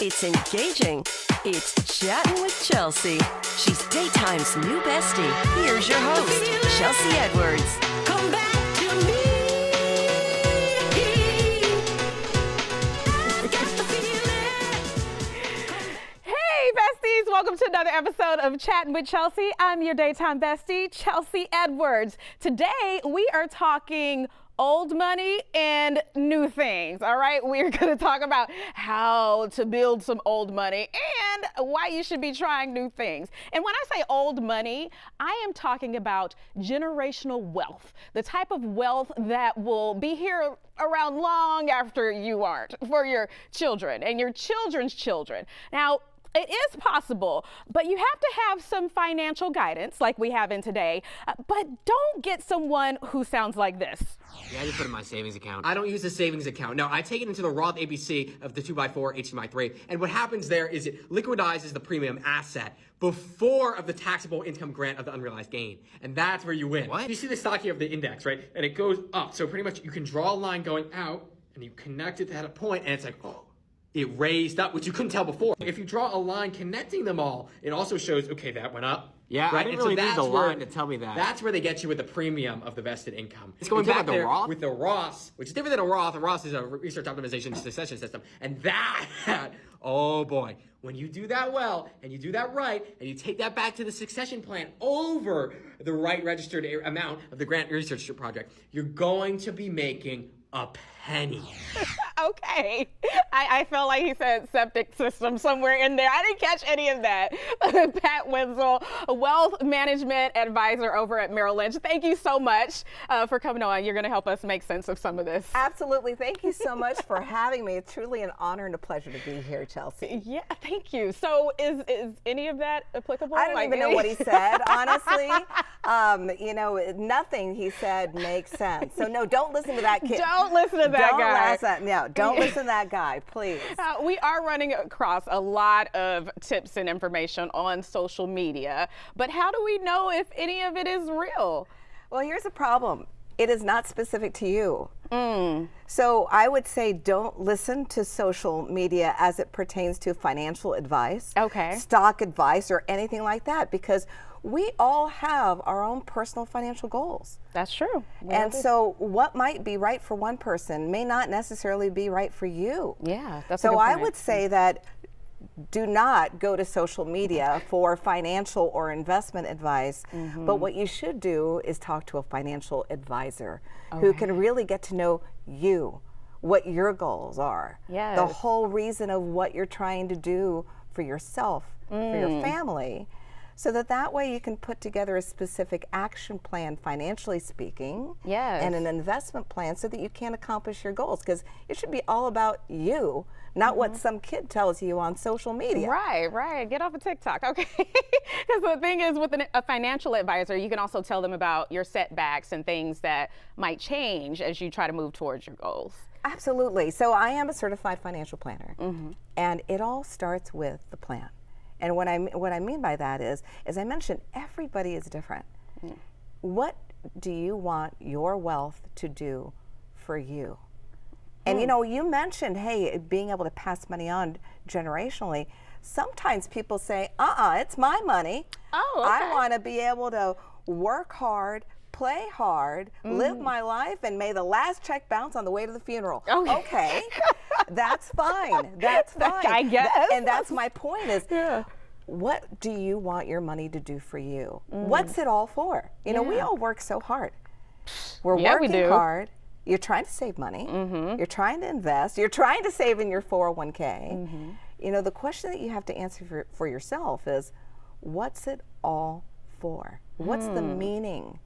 It's engaging. It's Chattin' with Chelsea. She's daytime's new bestie. Here's your host, Chelsea Edwards. Come back to me. I've got the feeling. Hey, besties. Welcome to another episode of Chattin' with Chelsea. I'm your daytime bestie, Chelsea Edwards. Today, we are talking old money and new things, all right? We're going to talk about how to build some old money and why you should be trying new things. And when I say old money, I am talking about generational wealth, the type of wealth that will be here around long after you aren't, for your children and your children's children. Now, it is possible, but you have to have some financial guidance like we have in today, but don't get someone who sounds like this. Yeah, I just put it in my savings account. I don't use the savings account. No, I take it into the Roth ABC of the 2x4 HMI3. And what happens there is it liquidizes the premium asset before of the taxable income grant of the unrealized gain. And that's where you win. What? You see the stock here of the index, right? And it goes up. So pretty much you can draw a line going out and you connect it to that point and it's like, oh, it raised up, which you couldn't tell before. If you draw a line connecting them all, it also shows, okay, that went up. Yeah, right? I didn't really need the line to tell me that. That's where they get you with the premium of the vested income. It's going back to the Roth? With the Roth, which is different than a Roth. A Roth is a research optimization succession system. And that, oh boy, when you do that well, and you do that right, and you take that back to the succession plan over the right registered amount of the grant research project, you're going to be making a penny. Okay. I felt like he said septic system somewhere in there. I didn't catch any of that. Pat Wenzel, a wealth management advisor over at Merrill Lynch. Thank you so much for coming on. You're going to help us make sense of some of this. Absolutely. Thank you so much for having me. It's truly an honor and a pleasure to be here, Chelsea. Yeah, thank you. So is any of that applicable? I don't even know what he said, honestly. Nothing he said makes sense. So no, don't listen to that kid. Don't listen to that guy. Don't listen to that guy, please. We are running across a lot of tips and information on social media, but how do we know if any of it is real? Well, here's the problem. It is not specific to you. So I would say don't listen to social media as it pertains to financial advice, stock advice, or anything like that, because we all have our own personal financial goals. That's true. And so what might be right for one person may not necessarily be right for you. Yeah, that's a so good I point. would say that do not go to social media for financial or investment advice, but what you should do is talk to a financial advisor who can really get to know you, what your goals are, the whole reason of what you're trying to do for yourself, for your family, so that way you can put together a specific action plan, financially speaking, and an investment plan so that you can accomplish your goals, because it should be all about you, not what some kid tells you on social media. Right. Get off of TikTok, okay? Because the thing is, with a financial advisor, you can also tell them about your setbacks and things that might change as you try to move towards your goals. Absolutely. So I am a certified financial planner, and it all starts with the plan. And what I mean by that is, as I mentioned, everybody is different. What do you want your wealth to do for you? And you mentioned, hey, being able to pass money on generationally. Sometimes people say, it's my money. I want to be able to work hard, play hard, live my life, and may the last check bounce on the way to the funeral. Okay. That's fine. That's fine. I guess. And that's my point is, what do you want your money to do for you? What's it all for? We all work so hard. We're working hard. You're trying to save money. You're trying to invest. You're trying to save in your 401k. The question that you have to answer for yourself is, what's it all for? What's the meaning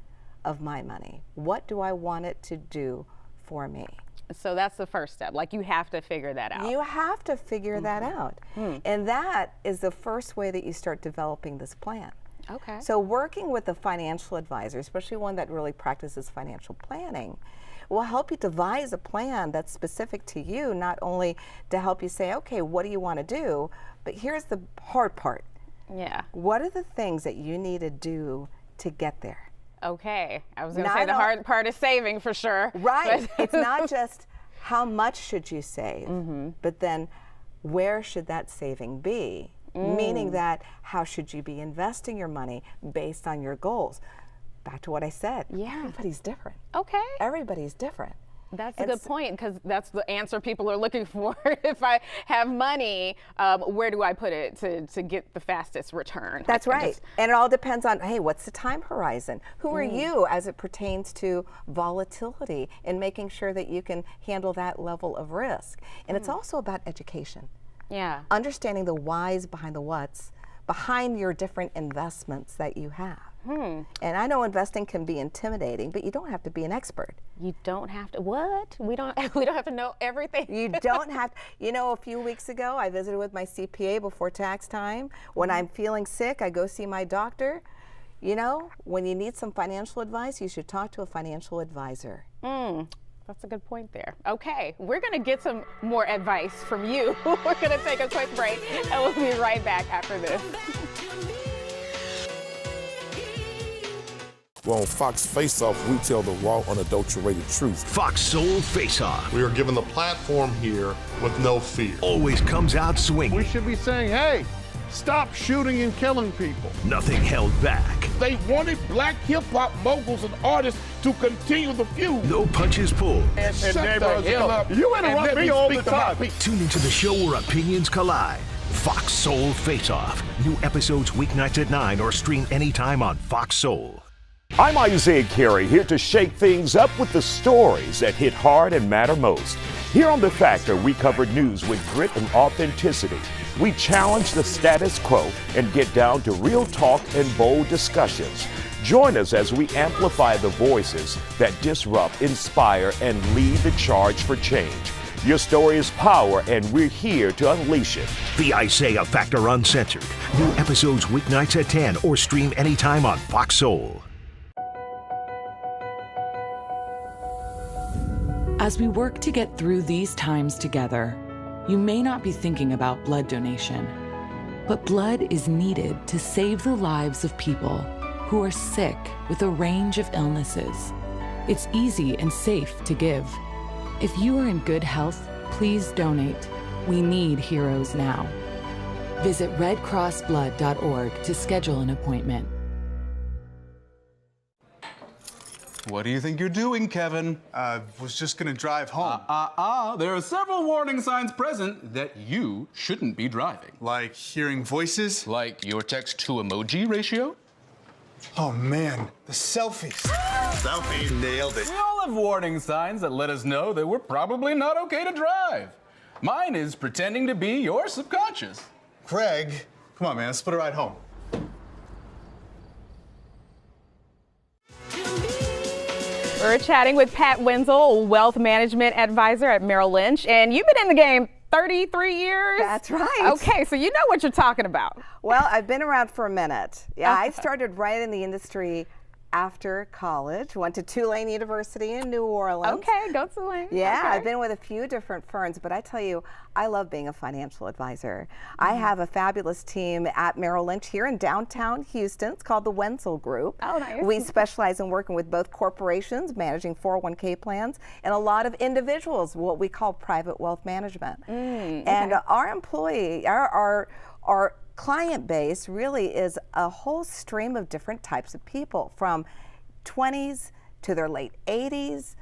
of my money? What do I want it to do for me? So that's the first step. Like, you have to figure that out. You have to figure that out. And that is the first way that you start developing this plan. Okay. So working with a financial advisor, especially one that really practices financial planning, will help you devise a plan that's specific to you, not only to help you say, okay, what do you want to do? But here's the hard part. Yeah. What are the things that you need to do to get there? Okay. I was going to say the hard part is saving for sure. Right. It's not just how much should you save, but then where should that saving be? Meaning that how should you be investing your money based on your goals? Back to what I said. Yeah. Everybody's different. Okay. Everybody's different. That's a good point, because that's the answer people are looking for. If I have money, where do I put it to get the fastest return? That's right. And it all depends on, hey, what's the time horizon? Who are you as it pertains to volatility and making sure that you can handle that level of risk? And it's also about education. Yeah. Understanding the whys behind the whats, behind your different investments that you have. And I know investing can be intimidating, but you don't have to be an expert. You don't have to, what? We don't have to know everything. You don't have, you know, a few weeks ago, I visited with my CPA before tax time. When I'm feeling sick, I go see my doctor. You know, when you need some financial advice, you should talk to a financial advisor. That's a good point there. Okay, we're gonna get some more advice from you. We're gonna take a quick break, and we'll be right back after this. Well, on Fox Face Off, we tell the raw, unadulterated truth. Fox Soul Face Off We are given the platform here with no fear. always comes out swinging. We should be saying, hey, stop shooting and killing people. Nothing held back. They wanted black hip-hop moguls and artists to continue the feud. No punches pulled. And shut the hell up. You interrupt me all the time. Tune into the show where opinions collide. Fox Soul Face Off. New episodes weeknights at 9 or stream anytime on Fox Soul. I'm Isaiah Carey, here to shake things up with the stories that hit hard and matter most. Here on The Factor, we cover news with grit and authenticity. We challenge the status quo and get down to real talk and bold discussions. Join us as we amplify the voices that disrupt, inspire, and lead the charge for change. Your story is power, and we're here to unleash it. The Isaiah Factor Uncensored. New episodes weeknights at 10 or stream anytime on Fox Soul. As we work to get through these times together, you may not be thinking about blood donation, but blood is needed to save the lives of people who are sick with a range of illnesses. It's easy and safe to give. If you are in good health, please donate. We need heroes now. Visit redcrossblood.org to schedule an appointment. What do you think you're doing, Kevin? Was just gonna drive home. There are several warning signs present that you shouldn't be driving. Like hearing voices? Like your text-to-emoji ratio? Oh man, the selfies. Selfie nailed it. We all have warning signs that let us know that we're probably not okay to drive. Mine is pretending to be your subconscious. Craig, come on man, let's split a ride home. We're chatting with Pat Wenzel, wealth management advisor at Merrill Lynch, and you've been in the game 33 years? That's right. Okay, so you know what you're talking about. Well, I've been around for a minute. Yeah, I started right in the industry after college. Went to Tulane University in New Orleans. Okay, go Tulane. Yeah, Okay. I've been with a few different firms, but I tell you, I love being a financial advisor. I have a fabulous team at Merrill Lynch here in downtown Houston. It's called the Wenzel Group. Oh, nice. We specialize in working with both corporations, managing 401k plans, and a lot of individuals, what we call private wealth management. And our employee, our client base really is a whole stream of different types of people, from 20s to their late 80s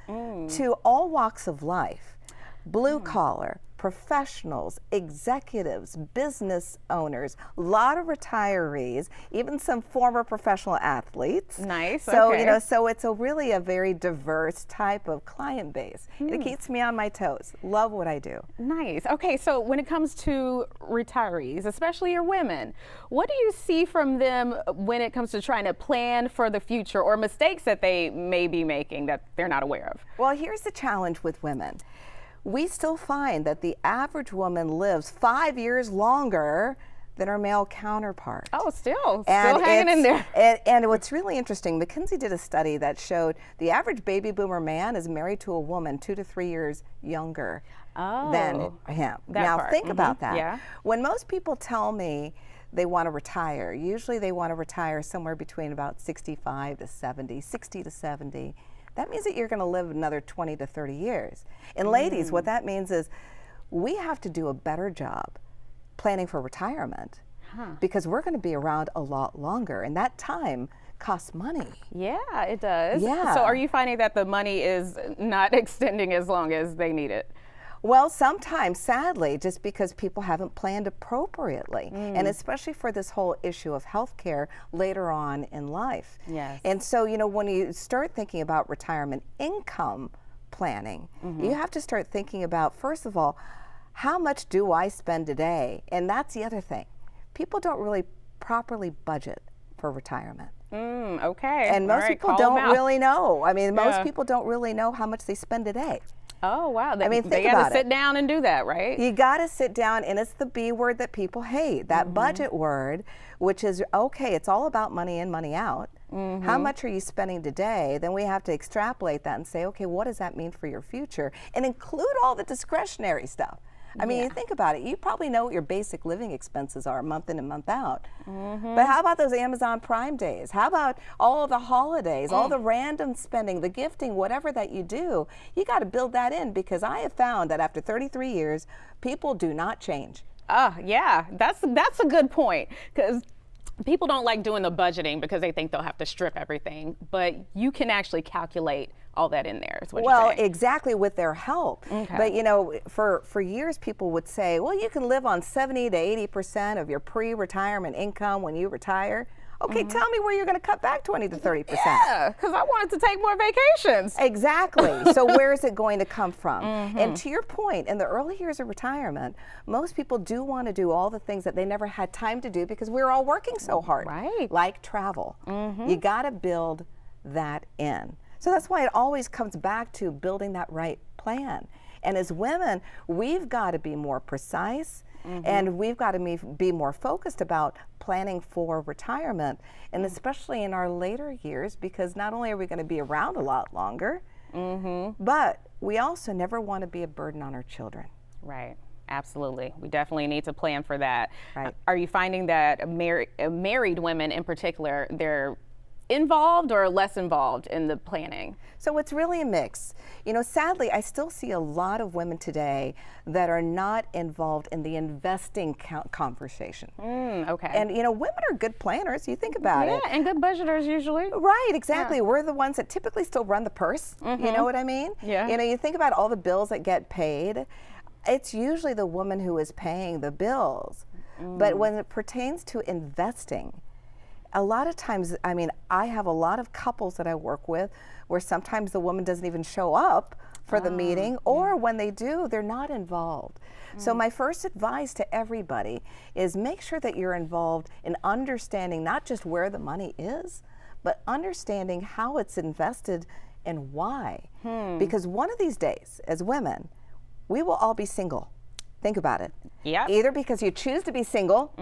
to all walks of life. Blue collar, professionals, executives, business owners, a lot of retirees, even some former professional athletes. Nice. So, okay. you know, so it's really a very diverse type of client base. It keeps me on my toes. Love what I do. Nice. Okay, so when it comes to retirees, especially your women, what do you see from them when it comes to trying to plan for the future, or mistakes that they may be making that they're not aware of? Well, here's the challenge with women. We still find that the average woman lives 5 years longer than her male counterpart. Oh, still hanging in there. And what's really interesting, McKinsey did a study that showed the average baby boomer man is married to a woman 2 to 3 years younger than him. Now think about that. Yeah. When most people tell me they want to retire, usually they want to retire somewhere between about 65 to 70, 60 to 70. That means that you're going to live another 20 to 30 years. And ladies, what that means is we have to do a better job planning for retirement because we're going to be around a lot longer, and that time costs money. Yeah, it does. Yeah. So are you finding that the money is not extending as long as they need it? Well, sometimes, sadly, just because people haven't planned appropriately, and especially for this whole issue of healthcare later on in life. Yes. And so, you know, when you start thinking about retirement income planning, you have to start thinking about, first of all, how much do I spend today? And that's the other thing. People don't really properly budget for retirement. Okay. And most people don't really know. I mean, most people don't really know how much they spend a day. Oh, wow. I mean, they think got about to sit down and do that, right? You got to sit down, and it's the B word that people hate, that budget word, which is, okay, it's all about money in, money out. How much are you spending today? Then we have to extrapolate that and say, okay, what does that mean for your future? And include all the discretionary stuff. I mean, you think about it. You probably know what your basic living expenses are month in and month out. But how about those Amazon Prime days? How about all of the holidays, all the random spending, the gifting, whatever that you do? You got to build that in, because I have found that after 33 years, people do not change. Yeah, that's a good point, because people don't like doing the budgeting because they think they'll have to strip everything, but you can actually calculate all that in there, is what Well, you're saying. exactly, with their help. But you know, for years people would say, well, you can live on 70 to 80% of your pre-retirement income when you retire. Okay, tell me where you're going to cut back 20 to 30%. Yeah, because I wanted to take more vacations. Exactly. So where is it going to come from? And to your point, in the early years of retirement, most people do want to do all the things that they never had time to do because we were all working so hard. Right. Like travel. You got to build that in. So that's why it always comes back to building that right plan. And as women, we've got to be more precise, and we've got to be more focused about planning for retirement, and especially in our later years, because not only are we going to be around a lot longer, but we also never want to be a burden on our children. Right. Absolutely. We definitely need to plan for that. Right. Are you finding that married women in particular, they're involved or less involved in the planning? So it's really a mix. You know, sadly, I still see a lot of women today that are not involved in the investing conversation. Okay. And you know, women are good planners. You think about it. Yeah, and good budgeters usually. Right, exactly. We're the ones that typically still run the purse. You know what I mean? Yeah. You know, you think about all the bills that get paid. It's usually the woman who is paying the bills. But when it pertains to investing, a lot of times, I mean, I have a lot of couples that I work with where sometimes the woman doesn't even show up for the meeting, or when they do, they're not involved. So my first advice to everybody is make sure that you're involved in understanding not just where the money is, but understanding how it's invested and why. Because one of these days, as women, we will all be single. Think about it. Yeah. Either because you choose to be single,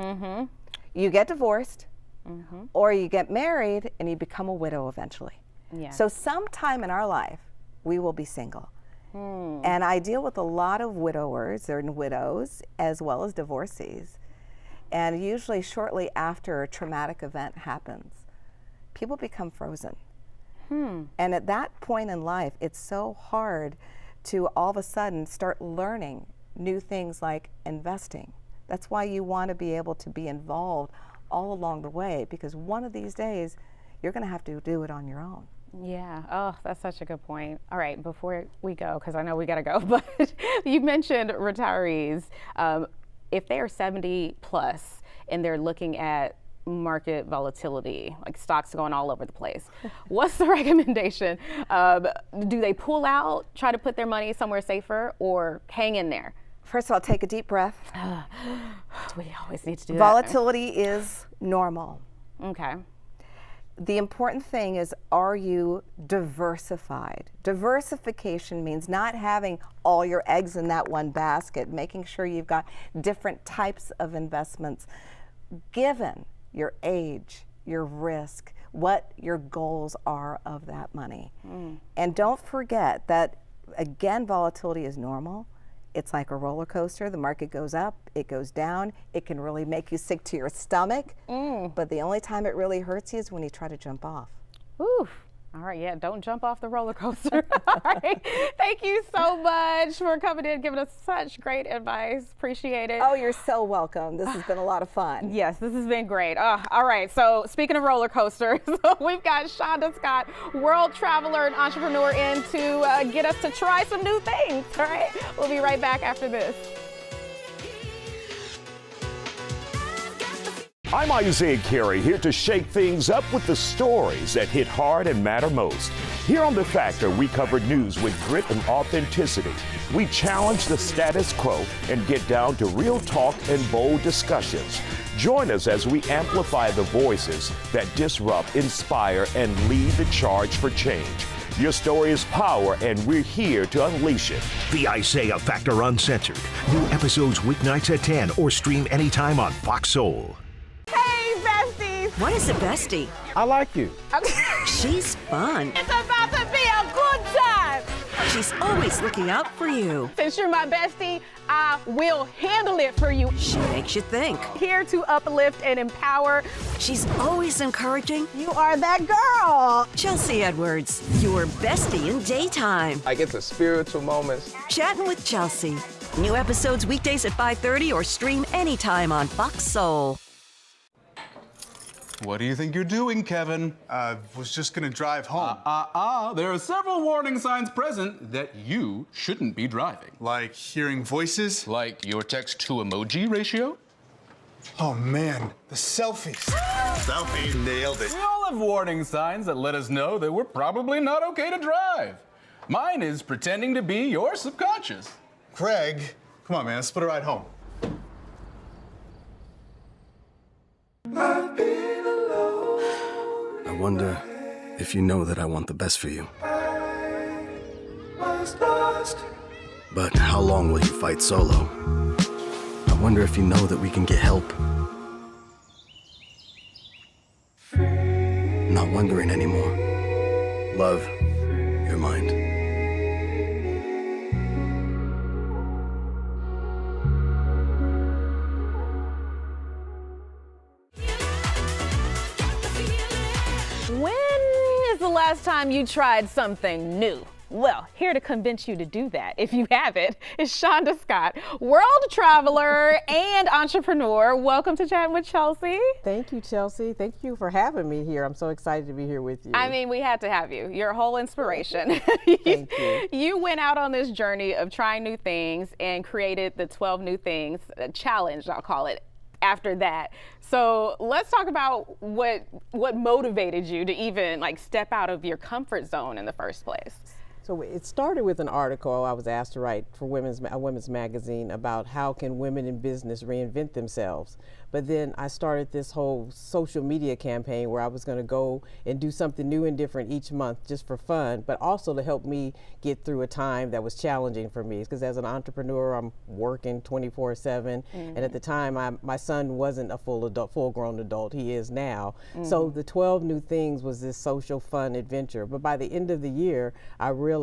you get divorced, or you get married and you become a widow eventually. Yeah. So sometime in our life, we will be single. And I deal with a lot of widowers and widows as well as divorcees. And usually shortly after a traumatic event happens, people become frozen. And at that point in life, it's so hard to all of a sudden start learning new things like investing. That's why you want to be able to be involved all along the way, because one of these days you're going to have to do it on your own. Yeah. Oh, that's such a good point. All right, before we go, because I know we got to go, but you mentioned retirees. If they are 70 plus and they're looking at market volatility, like stocks going all over the place, what's the recommendation? Do they pull out, try to put their money somewhere safer, or hang in there? First of all, take a deep breath. We always need to do Volatility is normal. Okay. The important thing is, are you diversified? Diversification means not having all your eggs in that one basket, making sure you've got different types of investments, given your age, your risk, what your goals are of that money. And don't forget that, again, volatility is normal. It's like a roller coaster. The market goes up, it goes down. It can really make you sick to your stomach. But the only time it really hurts you is when you try to jump off. Ooh, All right, yeah, don't jump off the roller coaster. All right. Thank you so much for coming in, giving us such great advice. Appreciate it. Oh, you're so welcome. This has been a lot of fun. Yes, this has been great. All right, so speaking of roller coasters, we've got Shonda Scott, world traveler and entrepreneur, in to get us to try some new things. All right, we'll be right back after this. I'm Isaiah Carey, here to shake things up with the stories that hit hard and matter most. Here on The Factor, we cover news with grit and authenticity. We challenge the status quo and get down to real talk and bold discussions. Join us as we amplify the voices that disrupt, inspire, and lead the charge for change. Your story is power, and we're here to unleash it. The Isaiah Factor Uncensored. New episodes weeknights at 10 or stream anytime on Fox Soul. Hey, besties. What is a bestie? I like you. She's fun. It's about to be a good time. She's always looking out for you. Since you're my bestie, I will handle it for you. She makes you think. Here to uplift and empower. She's always encouraging. You are that girl. Chelsea Edwards, your bestie in daytime. I get the spiritual moments. Chattin' with Chelsea. New episodes weekdays at 5:30 or stream anytime on Fox Soul. What do you think you're doing, Kevin? Was just gonna drive home. There are several warning signs present that you shouldn't be driving. Like hearing voices? Like your text-to-emoji ratio? Oh man, the selfies. Selfie nailed it. We all have warning signs that let us know that we're probably not okay to drive. Mine is pretending to be your subconscious. Greg, come on man, let's split a ride home. I wonder if you know that I want the best for you. But how long will you fight solo? I wonder if you know that we can get help. Not wondering anymore. Love, your mind. When is the last time you tried something new? Well, here to convince you to do that, if you haven't, is Shonda Scott, world traveler and entrepreneur. Welcome to Chattin' with Chelsea. Thank you, Chelsea. Thank you for having me here. I'm so excited to be here with you. I mean, we had to have you. You're a whole inspiration. Thank you. You went out on this journey of trying new things and created the 12 New Things challenge, I'll call it, after that. So let's talk about what motivated you to even step out of your comfort zone in the first place. So it started with an article I was asked to write for a women's magazine about how can women in business reinvent themselves. But then I started this whole social media campaign where I was going to go and do something new and different each month just for fun, but also to help me get through a time that was challenging for me. Because as an entrepreneur, I'm working 24/7. And at the time, my son wasn't a full-grown adult. He is now. So the 12 New Things was this social fun adventure. But by the end of the year, I realized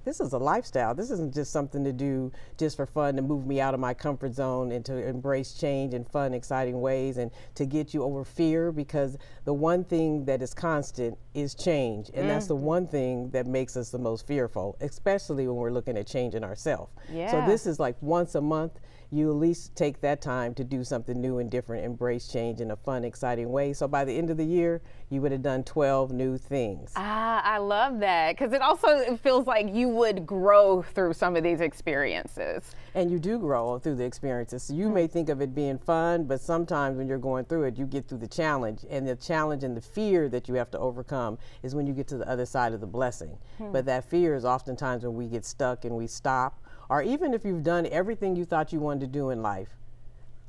this is a lifestyle. This isn't just something to do just for fun to move me out of my comfort zone and to embrace change in fun, exciting ways and to get you over fear, because the one thing that is constant is change, and that's the one thing that makes us the most fearful, especially when we're looking at changing ourselves. So this is like once a month, you at least take that time to do something new and different, embrace change in a fun, exciting way. So by the end of the year, you would have done 12 new things. I love that, because it feels like you would grow through some of these experiences. And you do grow through the experiences. So you may think of it being fun, but sometimes when you're going through it, you get through the challenge. And the challenge and the fear that you have to overcome is when you get to the other side of the blessing. But that fear is oftentimes when we get stuck and we stop, or even if you've done everything you thought you wanted to do in life,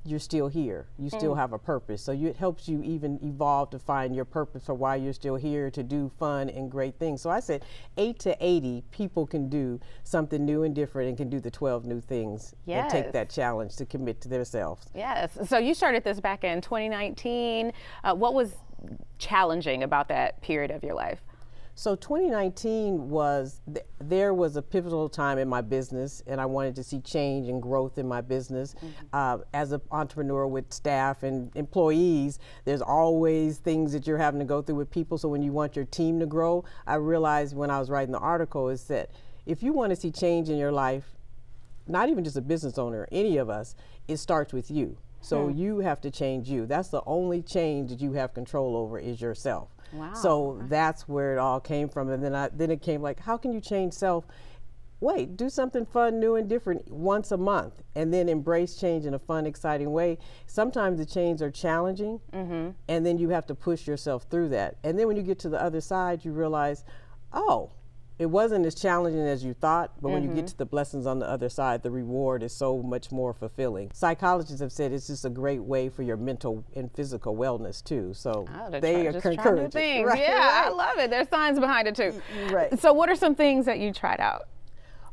you're still here. You still have a purpose. So it helps you even evolve to find your purpose for why you're still here to do fun and great things. So I said 8 to 80 people can do something new and different and can do the 12 new things and take that challenge to commit to themselves. Yes. So you started this back in 2019. What was challenging about that period of your life? So 2019 was, there was a pivotal time in my business, and I wanted to see change and growth in my business. As an entrepreneur with staff and employees, there's always things that you're having to go through with people. So when you want your team to grow, I realized when I was writing the article is that if you want to see change in your life, not even just a business owner, any of us, it starts with you. So you have to change you. That's the only change that you have control over is yourself. Wow. So that's where it all came from. And then it came like, how can you change self? Wait, do something fun, new and different once a month, and then embrace change in a fun, exciting way. Sometimes the changes are challenging, and then you have to push yourself through that. And then when you get to the other side, you realize, oh, it wasn't as challenging as you thought, but when you get to the blessings on the other side, the reward is so much more fulfilling. Psychologists have said it's just a great way for your mental and physical wellness too. So they are concurrent. Right, yeah, I love it. There's science behind it too. Right. So what are some things that you tried out?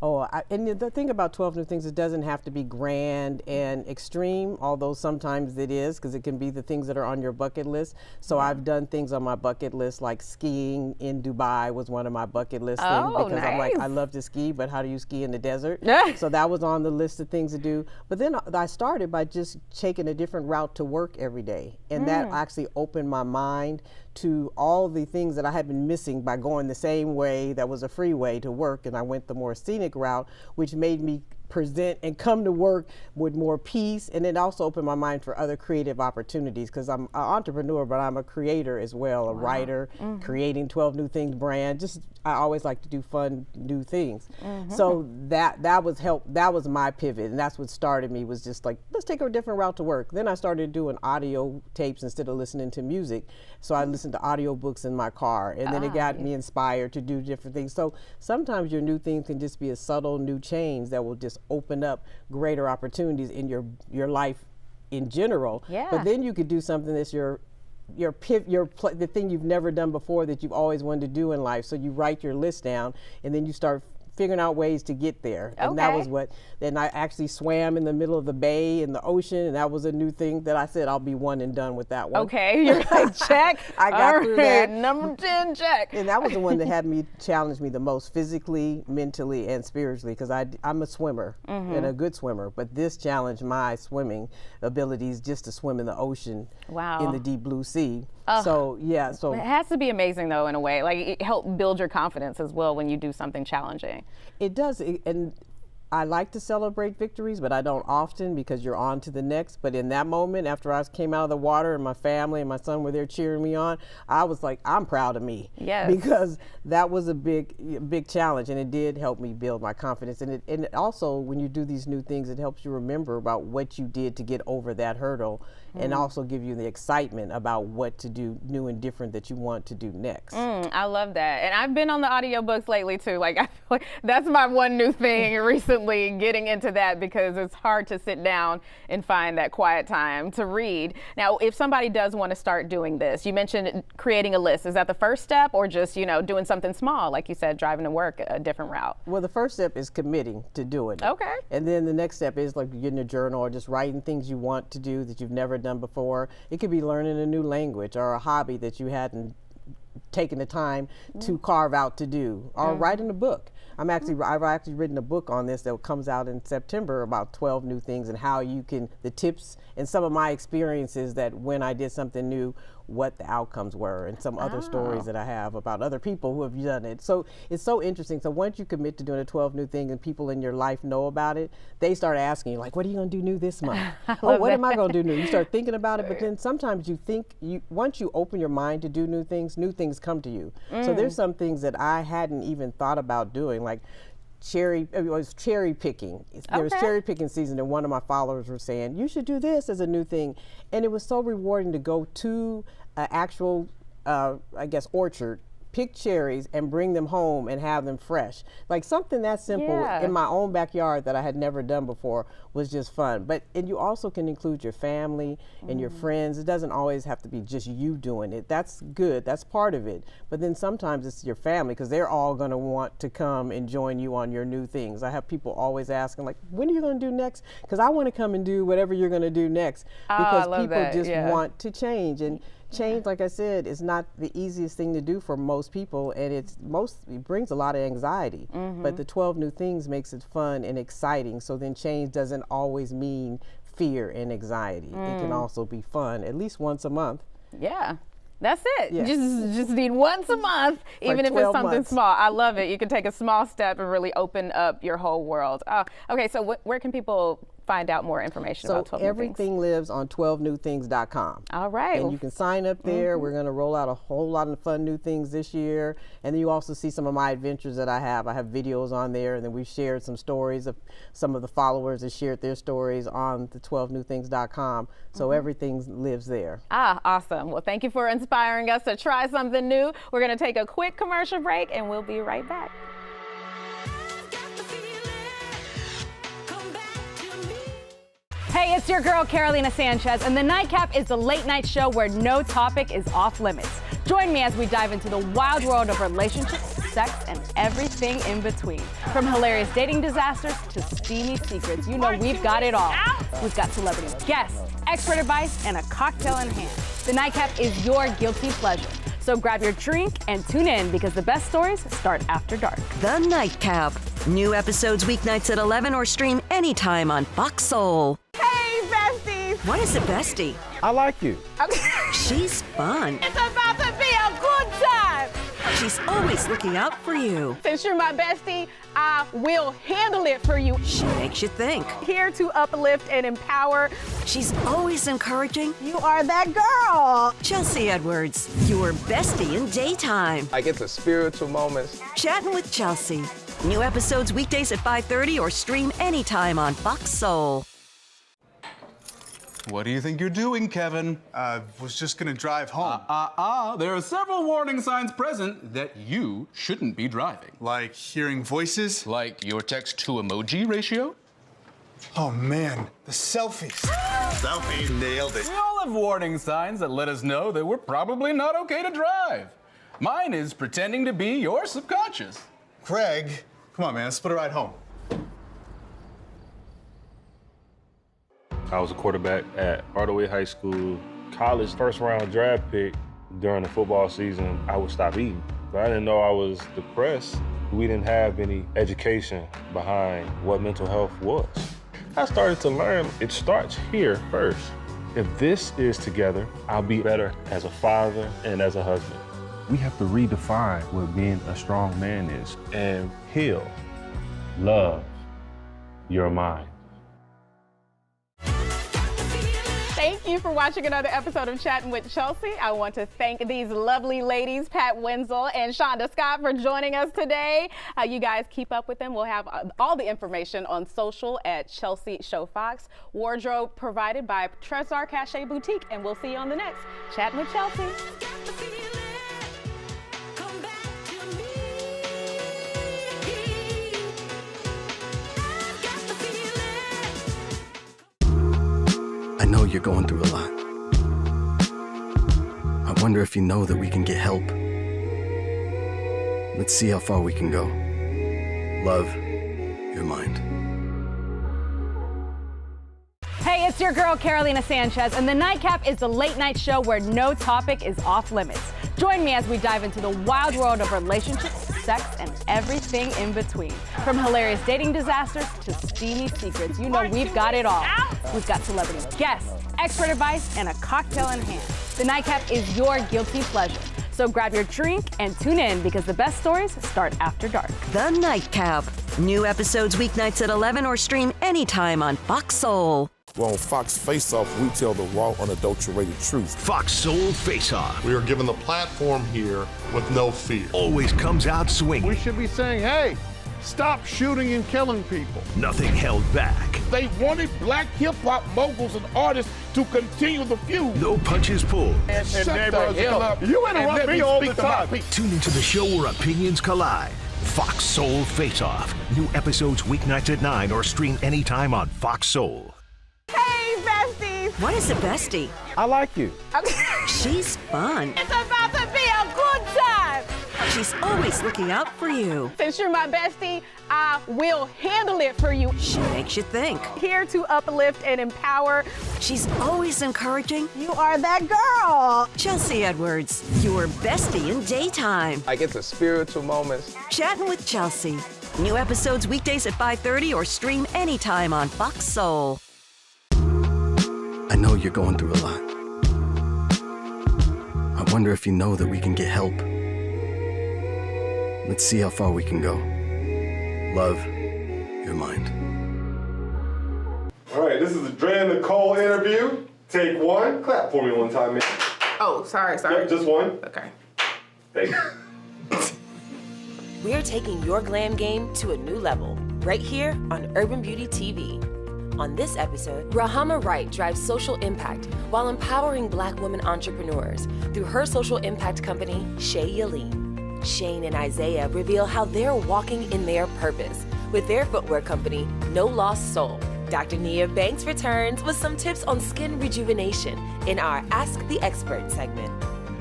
Oh, and the thing about 12 New Things, it doesn't have to be grand and extreme, although sometimes it is, because it can be the things that are on your bucket list. So I've done things on my bucket list, like skiing in Dubai was one of my bucket list things, because I'm like, I love to ski, but how do you ski in the desert? So that was on the list of things to do. But then I started by just taking a different route to work every day. And that actually opened my mind to all the things that I had been missing by going the same way that was a freeway to work, and I went the more scenic route, which made me present and come to work with more peace, and it also opened my mind for other creative opportunities, because I'm an entrepreneur, but I'm a creator as well, a writer, creating 12 New Things brand. Just I always like to do fun new things. So that was my pivot, and that's what started me, was just like, let's take a different route to work. Then I started doing audio tapes instead of listening to music. So I listened to audiobooks in my car, and then it got me inspired to do different things. So sometimes your new things can just be a subtle new change that will just open up greater opportunities in your life in general. But then you could do something that's the thing you've never done before that you've always wanted to do in life. So you write your list down, and then you start figuring out ways to get there. And that was then I actually swam in the middle of the bay in the ocean, and that was a new thing that I said I'll be one and done with that one. Okay, you're like, check. I got through that. Number 10, check. And that was the one that had me challenge me the most physically, mentally, and spiritually, because I'm a swimmer and a good swimmer, but this challenged my swimming abilities just to swim in the ocean in the deep blue sea. So it has to be amazing though, in a way. Like, it helped build your confidence as well when you do something challenging. It does, and I like to celebrate victories, but I don't often, because you're on to the next. But in that moment, after I came out of the water and my family and my son were there cheering me on, I was like, I'm proud of me. Yes. Because that was a big challenge, and it did help me build my confidence. And it also, when you do these new things, it helps you remember about what you did to get over that hurdle, and also give you the excitement about what to do new and different that you want to do next. I love that. And I've been on the audiobooks lately too. Like, I feel like that's my one new thing recently, getting into that, because it's hard to sit down and find that quiet time to read. Now, if somebody does want to start doing this, you mentioned creating a list. Is that the first step, or just, doing something small, like you said, driving to work a different route? Well, the first step is committing to doing it. Okay. And then the next step is like getting a journal, or just writing things you want to do that you've never done before. It could be learning a new language, or a hobby that you hadn't taken the time to carve out to do, or writing a book. I've actually written a book on this that comes out in September about 12 new things, and how you can, the tips and some of my experiences that when I did something new, what the outcomes were, and some other stories that I have about other people who have done it. So it's so interesting. So once you commit to doing a 12 new thing and people in your life know about it, they start asking you, like, what are you going to do new this month? What am I going to do new? You start thinking about it, but then sometimes you think, once you open your mind to do new things come to you. So there's some things that I hadn't even thought about doing, like cherry picking. There was cherry picking season, and one of my followers were saying, you should do this as a new thing. And it was so rewarding to go to an actual, orchard, pick cherries and bring them home and have them fresh. Like something that simple in my own backyard that I had never done before was just fun. And you also can include your family and your friends. It doesn't always have to be just you doing it. That's good, that's part of it. But then sometimes it's your family, because they're all gonna want to come and join you on your new things. I have people always asking, like, when are you gonna do next? Because I wanna come and do whatever you're gonna do next. Because people just want to change. And Change, like I said, is not the easiest thing to do for most people, and it brings a lot of anxiety. But the 12 new things makes it fun and exciting. So then change doesn't always mean fear and anxiety. It can also be fun, at least once a month. Yeah. That's it. Yes. Just need once a month, even if it's something small. I love it. You can take a small step and really open up your whole world. Okay, so where can people find out more information about 12 New Things? Everything lives on 12newthings.com. All right. And you can sign up there. We're going to roll out a whole lot of fun new things this year. And then you also see some of my adventures that I have. I have videos on there, and then we've shared some stories of some of the followers that shared their stories on the 12newthings.com. So everything lives there. Awesome. Well, thank you for inspiring us to try something new. We're going to take a quick commercial break, and we'll be right back. Hey, it's your girl, Carolina Sanchez, and The Nightcap is the late night show where no topic is off limits. Join me as we dive into the wild world of relationships, sex, and everything in between. From hilarious dating disasters to steamy secrets, you know we've got it all. We've got celebrity guests, expert advice, and a cocktail in hand. The Nightcap is your guilty pleasure. So grab your drink and tune in because the best stories start after dark. The Nightcap. New episodes weeknights at 11 or stream anytime on Fox Soul. Hey, besties! What is a bestie? I like you. She's fun. It's about to be a good time! She's always looking out for you. Since you're my bestie, I will handle it for you. She makes you think. Here to uplift and empower. She's always encouraging. You are that girl. Chelsea Edwards, your bestie in daytime. I get the spiritual moments. Chattin' with Chelsea. New episodes weekdays at 5:30 or stream anytime on Fox Soul. What do you think you're doing, Kevin? Was just gonna drive home. There are several warning signs present that you shouldn't be driving. Like hearing voices? Like your text-to-emoji ratio? Oh man, the selfies. Selfie. Nailed it. We all have warning signs that let us know that we're probably not okay to drive. Mine is pretending to be your subconscious. Craig, come on, man, let's put a ride home. I was a quarterback at Hardaway High School. College first-round draft pick during the football season, I would stop eating. But I didn't know I was depressed. We didn't have any education behind what mental health was. I started to learn it starts here first. If this is together, I'll be better as a father and as a husband. We have to redefine what being a strong man is and heal, love your mind. Thank you for watching another episode of Chattin' with Chelsea. I want to thank these lovely ladies, Pat Wenzel and Shonda Scott, for joining us today. You guys keep up with them. We'll have all the information on social at Chelsea Show Fox. Wardrobe provided by Trezor Cache Boutique, and we'll see you on the next Chattin' with Chelsea. I know you're going through a lot. I wonder if you know that we can get help. Let's see how far we can go. Love your mind. Hey, it's your girl, Carolina Sanchez, and The Nightcap is the late night show where no topic is off limits. Join me as we dive into the wild world of relationships, sex, and everything in between. From hilarious dating disasters to steamy secrets, you know we've got it all. We've got celebrity guests, expert advice, and a cocktail in hand. The Nightcap is your guilty pleasure. So grab your drink and tune in because the best stories start after dark. The Nightcap. New episodes weeknights at 11 or stream anytime on Fox Soul. Well, on Fox Face Off, we tell the raw, unadulterated truth. Fox Soul Face Off. We are given the platform here with no fear. Always comes out swinging. We should be saying, hey, stop shooting and killing people. Nothing held back. They wanted black hip-hop moguls and artists to continue the feud. No punches pulled. And shut the hell up. You interrupt me all the time. Tune into the show where opinions collide. Fox Soul Face Off. New episodes weeknights at 9 or stream anytime on Fox Soul. Hey, besties! What is a bestie? I like you. She's fun. It's about to be a good time! She's always looking out for you. Since you're my bestie, I will handle it for you. She makes you think. Here to uplift and empower. She's always encouraging. You are that girl. Chelsea Edwards, your bestie in daytime. Like it's a spiritual moments. Chattin' with Chelsea. New episodes weekdays at 5:30 or stream anytime on Fox Soul. I know you're going through a lot. I wonder if you know that we can get help. Let's see how far we can go. Love, your mind. All right, this is the Dre and Nicole interview. Take one. Clap for me one time, man. Oh, sorry. Yep, just one. Okay. Thank you. We're taking your glam game to a new level, right here on Urban Beauty TV. On this episode, Rahama Wright drives social impact while empowering Black women entrepreneurs through her social impact company, Shay Yaleen. Shane and Isaiah reveal how they're walking in their purpose with their footwear company, No Lost Soul. Dr. Nia Banks returns with some tips on skin rejuvenation in our Ask the Expert segment.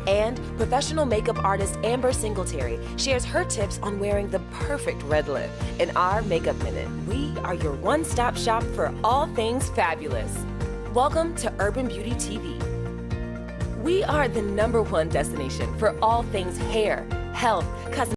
And professional makeup artist Amber Singletary shares her tips on wearing the perfect red lip in our Makeup Minute. We are your one-stop shop for all things fabulous. Welcome to Urban Beauty TV. We are the #1 destination for all things hair, health, cosmetics,